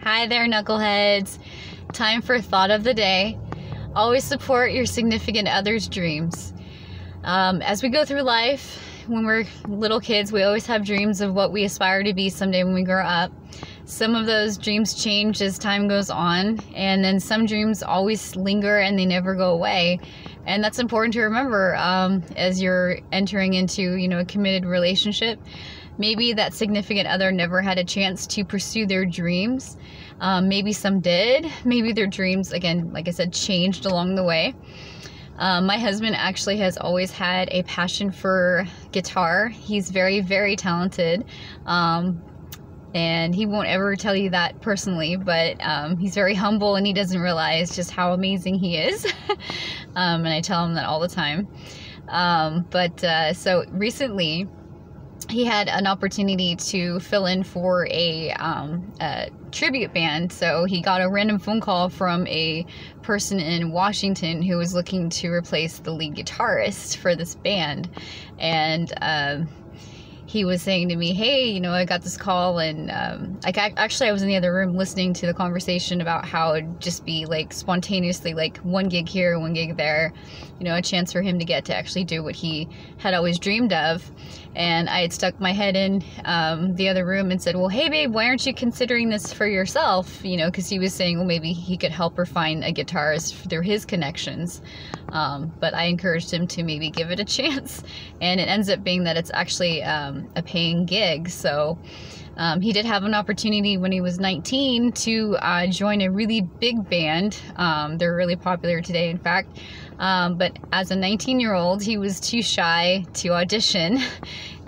Hi there, knuckleheads. Time for thought of the day. Always support your significant other's dreams. As we go through life, when we're little kids, we always have dreams of what we aspire to be someday when we grow up. Some of those dreams change as time goes on, and then some dreams always linger and they never go away. And that's important to remember as you're entering into, a committed relationship. Maybe that significant other never had a chance to pursue their dreams. Maybe some did. Maybe their dreams, again, like I said, changed along the way. My husband actually has always had a passion for guitar. He's very, very talented. And he won't ever tell you that personally, but he's very humble and he doesn't realize just how amazing he is. And I tell him that all the time. So recently, he had an opportunity to fill in for a tribute band. So he got a random phone call from a person in Washington who was looking to replace the lead guitarist for this band. And he was saying to me, hey, I got this call, and I was in the other room listening to the conversation about how it'd just be like spontaneously like one gig here, one gig there, a chance for him to get to actually do what he had always dreamed of. And I had stuck my head in the other room and said, well, hey babe, why aren't you considering this for yourself? Because he was saying, well, maybe he could help her find a guitarist through his connections. But I encouraged him to maybe give it a chance, and it ends up being that it's actually a paying gig. So he did have an opportunity when he was 19 to join a really big band. They're really popular today, in fact. But as a 19-year-old, he was too shy to audition,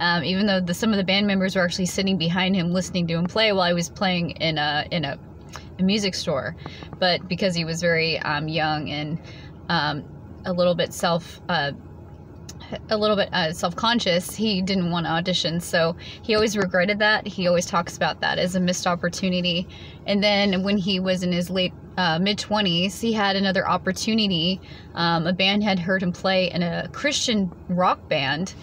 even though some of the band members were actually sitting behind him listening to him play while I was playing in a music store. But because he was very young and a little bit self-conscious, he didn't want to audition. So he always regretted that. He always talks about that as a missed opportunity. And then when he was in his late mid-20s, he had another opportunity. A band had heard him play in a Christian rock band.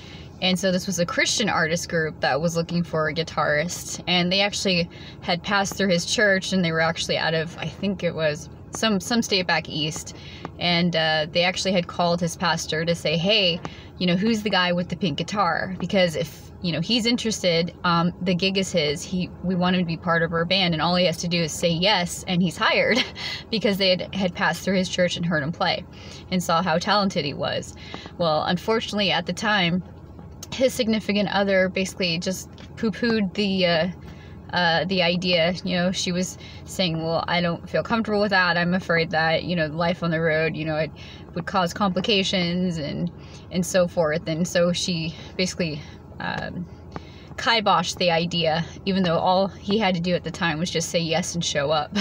And so this was a Christian artist group that was looking for a guitarist. And they actually had passed through his church, and they were actually out of, I think it was some state back east. And they actually had called his pastor to say, hey, who's the guy with the pink guitar? Because if, he's interested, the gig is his. We want him to be part of our band, and all he has to do is say yes, and he's hired. Because they had passed through his church and heard him play and saw how talented he was. Well, unfortunately, at the time, his significant other basically just poo-pooed the idea. She was saying, well, I don't feel comfortable with that. I'm afraid that, life on the road, it would cause complications and so forth. And so she basically kiboshed the idea, even though all he had to do at the time was just say yes and show up.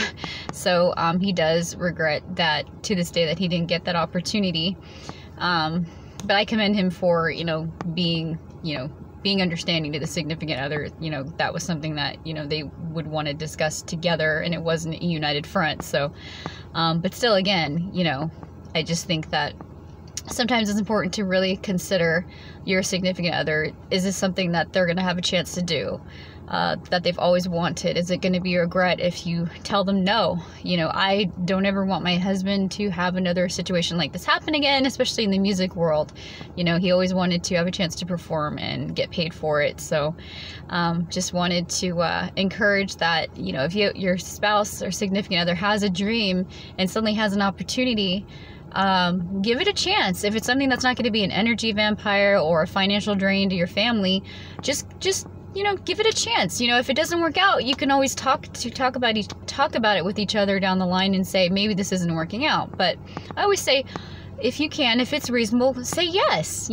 So he does regret that to this day, that he didn't get that opportunity. But I commend him for, being understanding to the significant other. That was something that, they would want to discuss together, and it wasn't a united front. So, but still, again, I just think that sometimes it's important to really consider your significant other. Is this something that they're going to have a chance to do, that they've always wanted? Is it going to be a regret if you tell them no? I don't ever want my husband to have another situation like this happen again, especially in the music world. He always wanted to have a chance to perform and get paid for it. So just wanted to encourage that, if your spouse or significant other has a dream and suddenly has an opportunity, give it a chance. If it's something that's not going to be an energy vampire or a financial drain to your family, just give it a chance. If it doesn't work out, you can always talk about it with each other down the line and say, maybe this isn't working out. But I always say, if you can, if it's reasonable, say yes.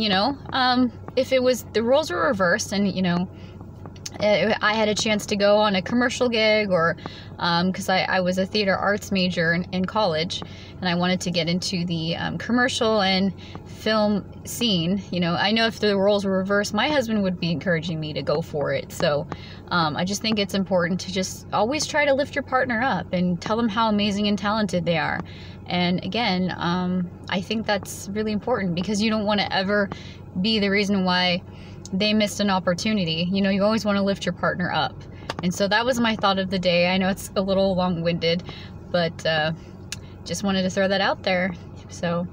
If it was, the roles were reversed and, I had a chance to go on a commercial gig, or because I was a theater arts major in college, and I wanted to get into the commercial and film scene. I know if the roles were reversed, my husband would be encouraging me to go for it. So I just think it's important to just always try to lift your partner up and tell them how amazing and talented they are. And again, I think that's really important, because you don't want to ever be the reason why they missed an opportunity. You always want to lift your partner up. And so that was my thought of the day. I know it's a little long-winded, but just wanted to throw that out there. So,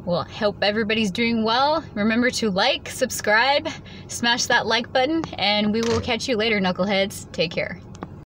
well, hope everybody's doing well. Remember to like, subscribe, smash that like button, and we will catch you later, knuckleheads. Take care.